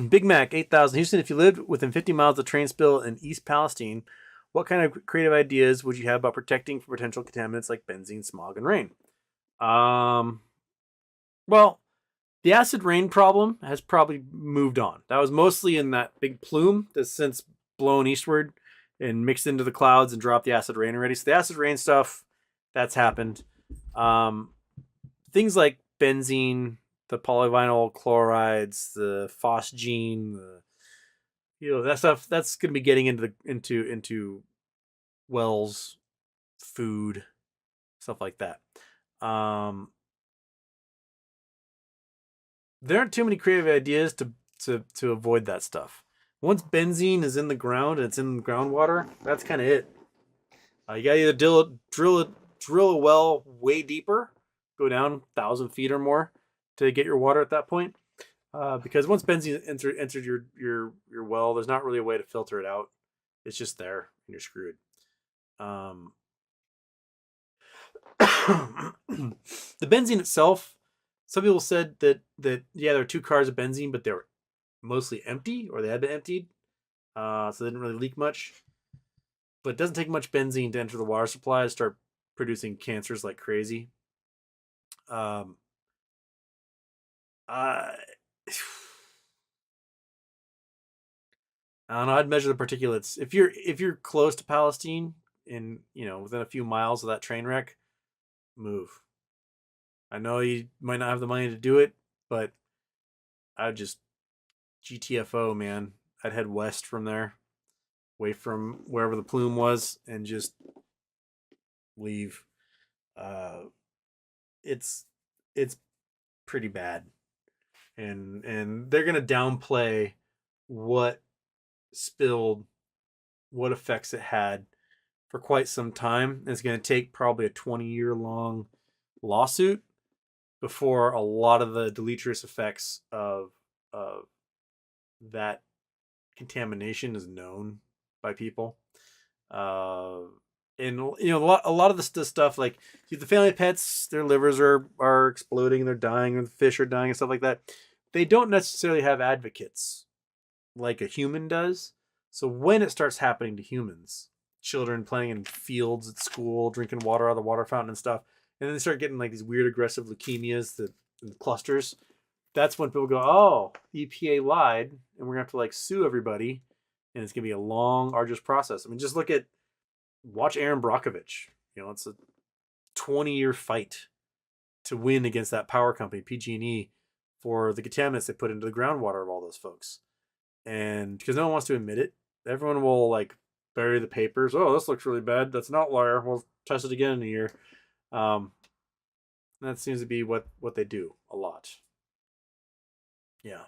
Big Mac 8,000. Houston, if you lived within 50 miles of the train spill in East Palestine, what kind of creative ideas would you have about protecting from potential contaminants like benzene, smog, and rain? Um, well, the acid rain problem has probably moved on. That was mostly in that big plume that's since blown eastward and mixed into the clouds and dropped the acid rain already. So the acid rain stuff, that's happened. Um, Things like benzene, the polyvinyl chlorides, the phosgene, that stuff that's going to be getting into wells, food, stuff like that. There aren't too many creative ideas to avoid that stuff. Once benzene is in the ground and it's in groundwater, that's kind of it. You gotta either drill a well way deeper, go down 1,000 feet or more to get your water at that point. Because once benzene entered your well, there's not really a way to filter it out. It's just there, and you're screwed. The benzene itself, some people said that yeah, there were 2 cars of benzene, but they were mostly empty, or they had been emptied, so they didn't really leak much. But it doesn't take much benzene to enter the water supply to start producing cancers like crazy. Uh, I don't know. I'd measure the particulates. If you're close to Palestine, in within a few miles of that train wreck, move. I know you might not have the money to do it, but I'd just GTFO, man. I'd head west from there, away from wherever the plume was, and just leave. Uh, it's it's pretty bad, and they're gonna downplay what spilled, what effects it had for quite some time. It's going to take probably a 20-year long lawsuit before a lot of the deleterious effects of that contamination is known by people. And a lot of the stuff, like the family pets, their livers are exploding, they're dying, or the fish are dying and stuff like that. They don't necessarily have advocates like a human does. So when it starts happening to humans, children playing in fields at school, drinking water out of the water fountain and stuff, and then they start getting like these weird aggressive leukemias that in clusters, that's when people go, oh, EPA lied, and we're gonna have to like sue everybody, and it's gonna be a long, arduous process. I mean, just watch Aaron Brockovich. It's a 20-year fight to win against that power company, PG&E, for the contaminants they put into the groundwater of all those folks. And because no one wants to admit it, everyone will like bury the papers. Oh, this looks really bad. That's an outlier. We'll test it again in a year. That seems to be what they do a lot. Yeah.